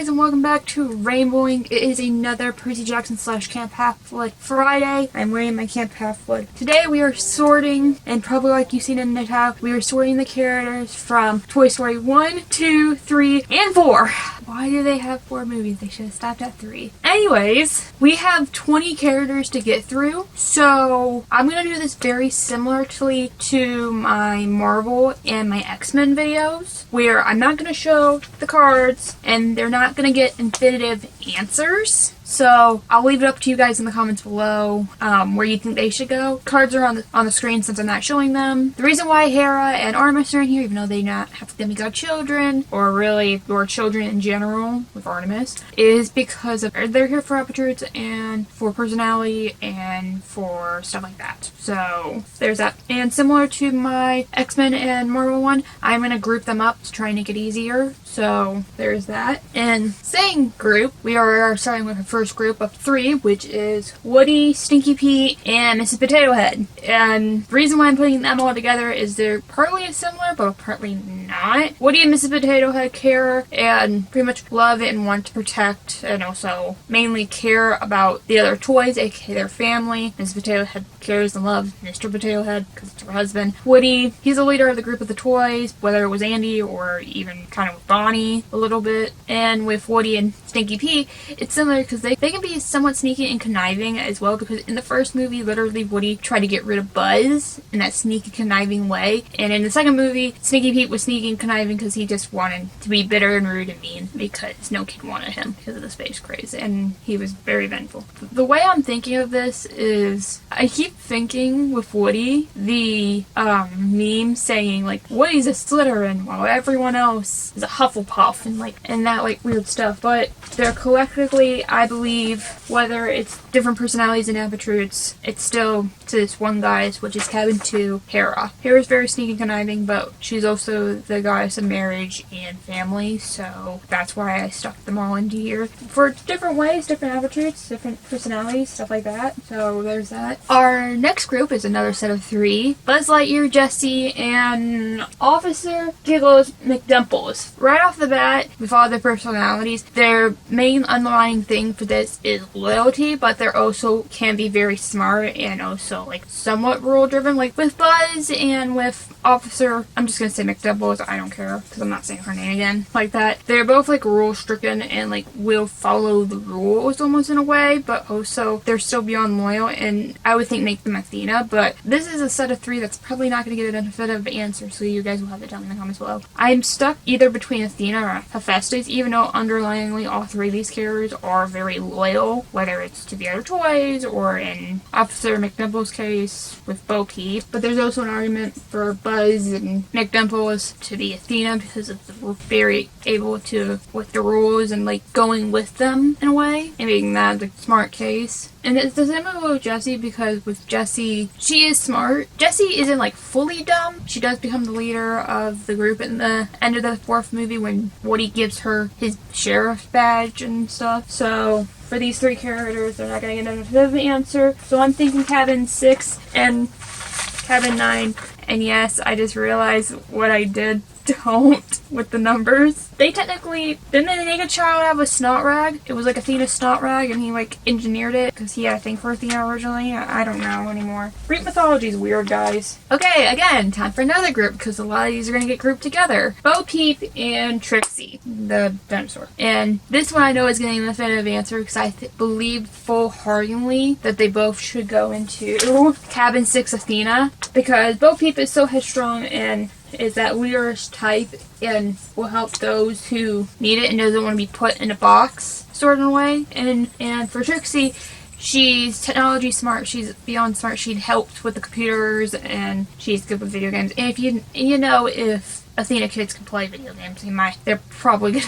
guys, and welcome back to Rainbowing. It is another Percy Jackson / Camp Half-Blood Friday. I'm wearing my Camp Half-Blood. Today we are sorting, and probably like you've seen in the tab, we are sorting the characters from Toy Story 1, 2, 3, and 4. Why do they have 4 movies? They should have stopped at 3. Anyways, we have 20 characters to get through, so I'm going to do this very similarly to my Marvel and my X-Men videos, where I'm not going to show the cards, and they're not going to get infinitive answers. So I'll leave it up to you guys in the comments below where you think they should go. Cards are on the screen since I'm not showing them. The reason why Hera and Artemis are in here, even though they not have demigod children, or really your children in general with Artemis, is because of they're here for aptitudes and for personality and for stuff like that. So there's that. And similar to my X-Men and Marvel one, I'm going to group them up to try and make it easier. So there's that. And saying group, we are starting with the first group of 3, which is Woody, Stinky Pete, and Mrs. Potato Head. And the reason why I'm putting them all together is they're partly similar, but partly not. Woody and Mrs. Potato Head care and pretty much love and want to protect, and also mainly care about the other toys, aka their family. Mrs. Potato Head cares and loves Mr. Potato Head because it's her husband. Woody, he's the leader of the group of the toys, whether it was Andy or even kind of with Bonnie a little bit. And with Woody and Stinky Pete, it's similar because they can be somewhat sneaky and conniving as well, because in the first movie, literally Woody tried to get rid of Buzz in that sneaky, conniving way. And in the second movie, Stinky Pete was sneaky and conniving because he just wanted to be bitter and rude and mean because no kid wanted him because of the space craze, and he was very vengeful. The way I'm thinking of this is, I keep thinking with Woody, the meme saying like Woody's a Slytherin while everyone else is a Hufflepuff and that like weird stuff, but they're collectively, I believe, whether it's different personalities and aptitudes, it's still to this one goddess, which is Cabin 2, Hera. Hera's very sneaky and conniving, but she's also the goddess of marriage and family, so that's why I stuck them all into here. For different ways, different aptitudes, different personalities, stuff like that. So there's that. Our next group is another set of 3. Buzz Lightyear, Jessie, and Officer Giggles McDimples. Right off the bat, with all their personalities, their main underlying thing for this is loyalty, but they're also can be very smart and also like somewhat rule driven. Like with Buzz and with Officer, I'm just gonna say McDimples, I don't care because I'm not saying her name again like that. They're both like rule stricken and like will follow the rules almost in a way, but also they're still beyond loyal, and I would think make them Athena, but this is a set of 3 that's probably not going to get a definitive answer, so you guys will have to tell me in the comments below. I'm stuck either between Athena or Hephaestus, even though underlyingly all 3 of these characters are very loyal, whether it's to the other toys or in Officer McDimples' case with Bo Peep. But there's also an argument for Buzz and McDimples to be Athena because of the very able to with the rules and like going with them in a way and being that the smart case. And it's the same with Jessie, because with Jessie, she is smart. Jessie isn't like fully dumb. She does become the leader of the group in the end of the 4th movie when Woody gives her his sheriff badge and stuff. So for these 3 characters, they're not going to get a definitive answer. So I'm thinking Cabin 6 and Cabin 9. And yes, I just realized what I did. Don't with the numbers. They technically didn't they make a child have a snot rag? It was like Athena's snot rag, and he like engineered it because he had a thing for Athena originally. I don't know anymore. Greek mythology is weird, guys. Okay, again, time for another group because a lot of these are gonna get grouped together. Bo Peep and Trixie, the dinosaur. And this one I know is getting a definitive answer because I believe full-heartedly that they both should go into Cabin 6 Athena, because Bo Peep is so headstrong and is that leaderish type and will help those who need it and doesn't want to be put in a box sort of way. And for Trixie, she's technology smart, she's beyond smart, she'd helped with the computers and she's good with video games. And if if Athena kids can play video games, they're probably gonna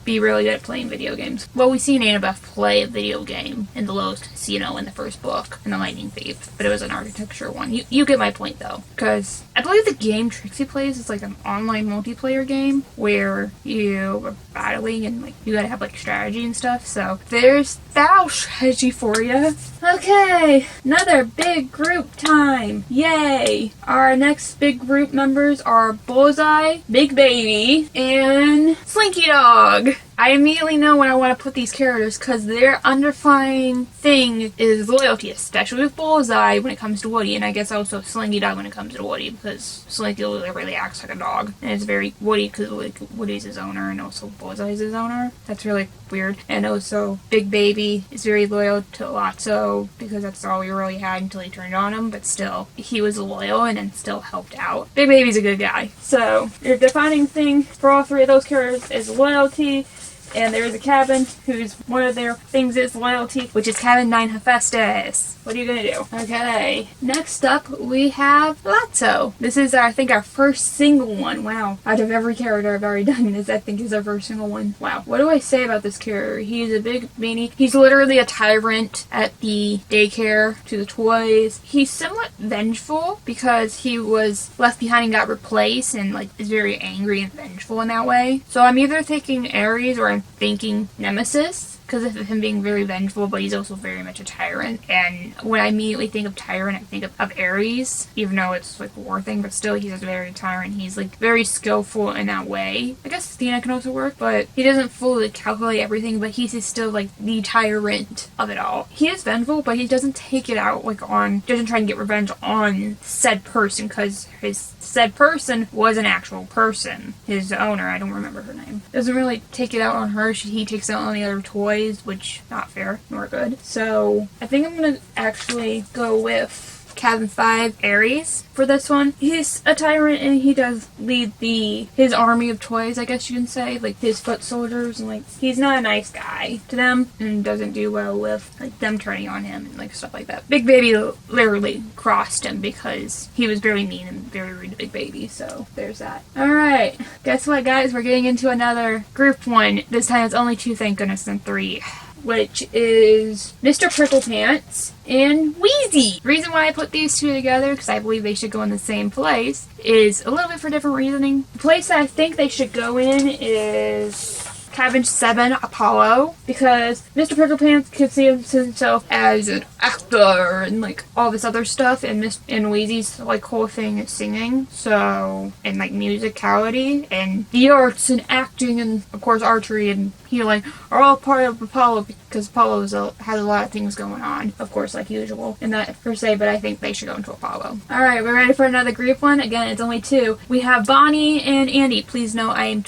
be really good at playing video games. Well, we've seen Annabeth play a video game in the Lowe's Casino in the first book, in The Lightning Thief, but it was an architecture one. You get my point though, because I believe the game Trixie plays is like an online multiplayer game where you are battling and like you gotta have like strategy and stuff. So there's that strategy for you. Okay, another big group time. Yay! Our next big group members are Bullseye, Big Baby, and Slinky Dog. I immediately know when I want to put these characters because their underlying thing is loyalty, especially with Bullseye when it comes to Woody, and I guess also Slinky Dog when it comes to Woody, because Slinky really acts like a dog, and it's very Woody because Woody's his owner, and also Bullseye's his owner. That's really weird. And also Big Baby is very loyal to Lotso because that's all he really had until he turned on him, but still, he was loyal and then still helped out. Big Baby's a good guy. So, your defining thing for all three of those characters is loyalty. And there is a cabin whose one of their things is loyalty, which is Cabin 9 Hephaestus. What are you gonna do? Okay. Next up, we have Lotso. This is, I think, our first single one. Wow. Out of every character I've already done this, I think is our first single one. Wow. What do I say about this character? He's a big meanie. He's literally a tyrant at the daycare to the toys. He's somewhat vengeful because he was left behind and got replaced and, like, is very angry and vengeful in that way. So I'm either thinking Ares or I'm thinking Nemesis, because of him being very vengeful, but he's also very much a tyrant. And when I immediately think of tyrant, I think of Ares, even though it's like a war thing, but still he's a very tyrant. He's like very skillful in that way. I guess Athena can also work, but he doesn't fully calculate everything, but he's still like the tyrant of it all. He is vengeful, but he doesn't take it out like on, doesn't try and get revenge on said person, because his said person was an actual person. His owner, I don't remember her name, doesn't really take it out on her. He takes it out on the other toys, which not fair nor good. So I think I'm gonna actually go with Cabin 5 Ares for this one. He's a tyrant and he does lead his army of toys, I guess you can say, like his foot soldiers, and like he's not a nice guy to them and doesn't do well with like them turning on him and like stuff like that. Big Baby literally crossed him because he was very mean and very rude to Big Baby, so there's that. Alright, guess what guys, we're getting into another group one. This time it's only 2, thank goodness, than 3. Which is Mr. Prickle Pants and Wheezy. The reason why I put these two together, because I believe they should go in the same place, is a little bit for different reasoning. The place that I think they should go in is Cabin 7 Apollo, because Mr. Prickle Pants could see himself as an actor and like all this other stuff, and Wheezy's like whole thing is singing, so, and like musicality and the arts and acting and of course archery and healing are all part of Apollo, because Apollo has a lot of things going on, of course, like usual, and that per se, but I think they should go into Apollo. Alright, we're ready for another group one. Again, it's only 2. We have Bonnie and Andy. Please note I am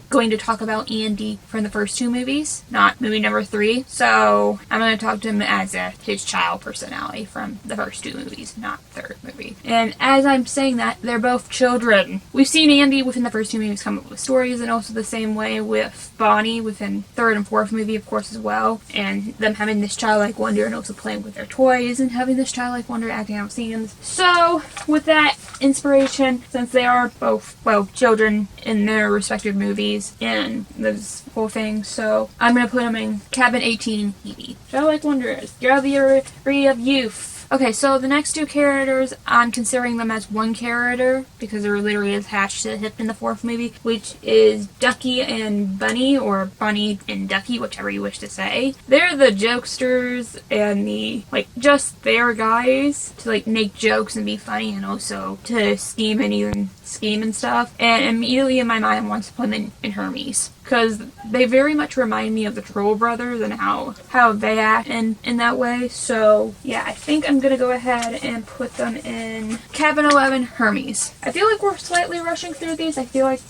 going to talk about Andy from the first 2 movies, not movie number 3, so I'm going to talk to him as his child personality from the first 2 movies, not the 3rd movie. And as I'm saying that, they're both children. We've seen Andy within the first 2 movies come up with stories, and also the same way with Bonnie within 3rd and 4th movie, of course, as well, and them having this childlike wonder and also playing with their toys and having this childlike wonder acting out scenes. So, with that inspiration, since they are both, well, children in their respective movies and this whole thing, so I'm gonna put them in Cabin 18 Evie. Childlike wonders, Gallery of Youth. Okay, so the next 2 characters, I'm considering them as one character because they're literally attached to the hip in the 4th movie, which is Ducky and Bunny, or Bunny and Ducky, whichever you wish to say. They're the jokesters and the, like, just their guys to, like, make jokes and be funny and also to scheme and stuff. And immediately in my mind, I want to put them in Hermes, because they very much remind me of the Troll Brothers and how they act in that way. So yeah, I think I'm gonna go ahead and put them in Cabin 11 Hermes. I feel like we're slightly rushing through these. I feel like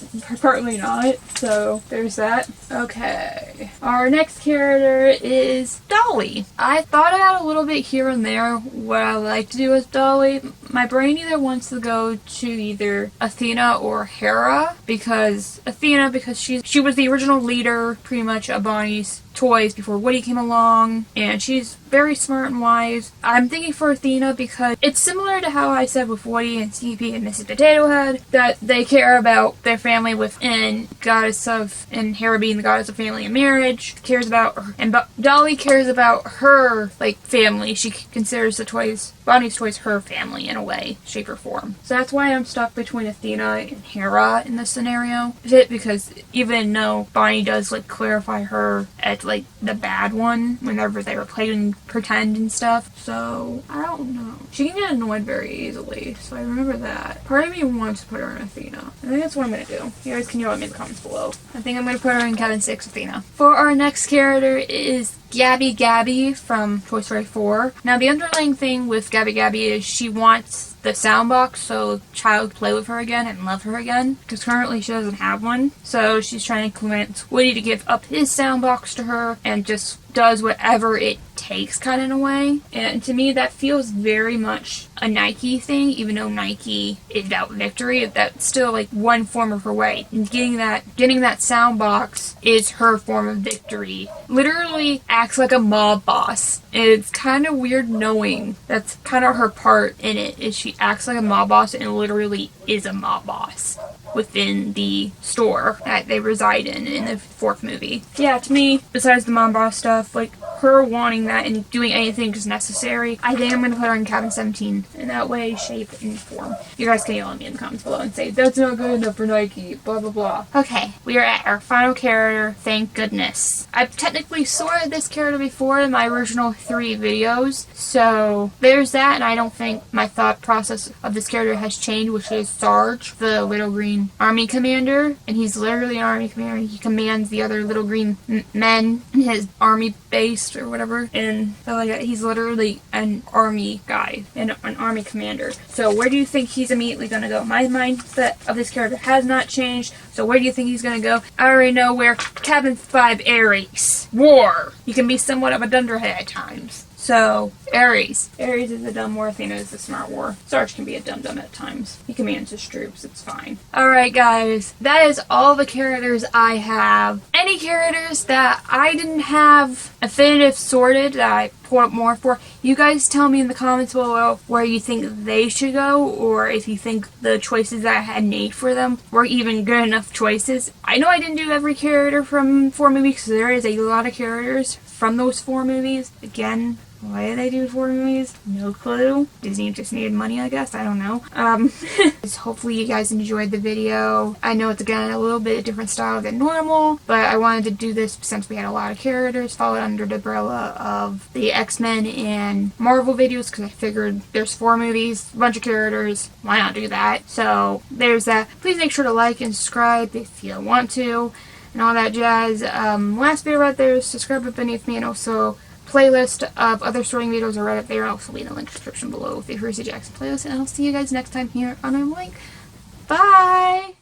partly not, so there's that. Okay, our next character is Dolly. I thought about a little bit here and there what I like to do with Dolly. My brain either wants to go to either Athena or Hera, because she was the original leader pretty much of Bonnie's toys before Woody came along, and she's very smart and wise. I'm thinking for Athena because it's similar to how I said with Woody and Snoopy and Mrs. Potato Head, that they care about their family within goddess of, and Hera being the goddess of family and marriage, cares about her, and Dolly cares about her, like, family. She considers Bonnie's toys her family in a way, shape, or form. So that's why I'm stuck between Athena and Hera in this scenario. Because even though Bonnie does, like, clarify her at, like, the bad one whenever they were playing pretend and stuff. So, I don't know. She can get annoyed very easily, so I remember that. Part of me wants to put her in Athena. I think that's what I'm gonna do. You guys can yell at me in the comments below. I think I'm gonna put her in Cabin 6 Athena. For our next character is Gabby Gabby from Toy Story 4. Now, the underlying thing with Gabby Gabby is she wants the sound box so child play with her again and love her again, because currently she doesn't have one. So she's trying to convince Woody to give up his sound box to her and just does whatever it takes, kind of in a way. And to me, that feels very much a Nike thing, even though Nike is about victory. That's still like one form of her way. And getting that sound box is her form of victory. Literally acts like a mob boss. It's kind of weird knowing that's kind of her part in it, is she acts like a mob boss and literally is a mob boss within the store that they reside in the fourth movie. Yeah, to me, besides the mom boss stuff, like her wanting that and doing anything that's necessary, I think I'm going to put her in Cabin 17 in that way, shape, and form. You guys can yell at me in the comments below and say, that's not good enough for Nike, blah, blah, blah. Okay, we are at our final character, thank goodness. I've technically sorted this character before in my original 3 videos, so there's that, and I don't think my thought process of this character has changed, which is Sarge, the little green army commander, and he's literally an army commander. He commands the other little green men in his army base or whatever, and so like he's literally an army guy and an army commander. So where do you think he's immediately going to go? My mindset of this character has not changed, so where do you think he's going to go? I already know where. Cabin 5 Ares. War. He can be somewhat of a dunderhead at times. So, Ares. Ares is a dumb war, Athena is a smart war. Sarge can be a dum-dum at times. He commands his troops, it's fine. Alright guys, that is all the characters I have. Any characters that I didn't have definitive sorted that I pulled up more for, you guys tell me in the comments below where you think they should go, or if you think the choices that I had made for them were even good enough choices. I know I didn't do every character from 4 movies, because there is a lot of characters from those 4 movies. Again, why did they do 4 movies? No clue. Disney just needed money, I guess. I don't know. Hopefully you guys enjoyed the video. I know it's, again, a little bit different style than normal, but I wanted to do this since we had a lot of characters followed under the umbrella of the X-Men and Marvel videos, because I figured there's 4 movies, a bunch of characters, why not do that? So there's that. Please make sure to like and subscribe if you want to, and all that jazz. Last video right there is subscribe up beneath me, and also playlist of other sorting videos are right up there. I'll also leave in the link description below with the Percy Jackson playlist, and I'll see you guys next time here on our link. Bye!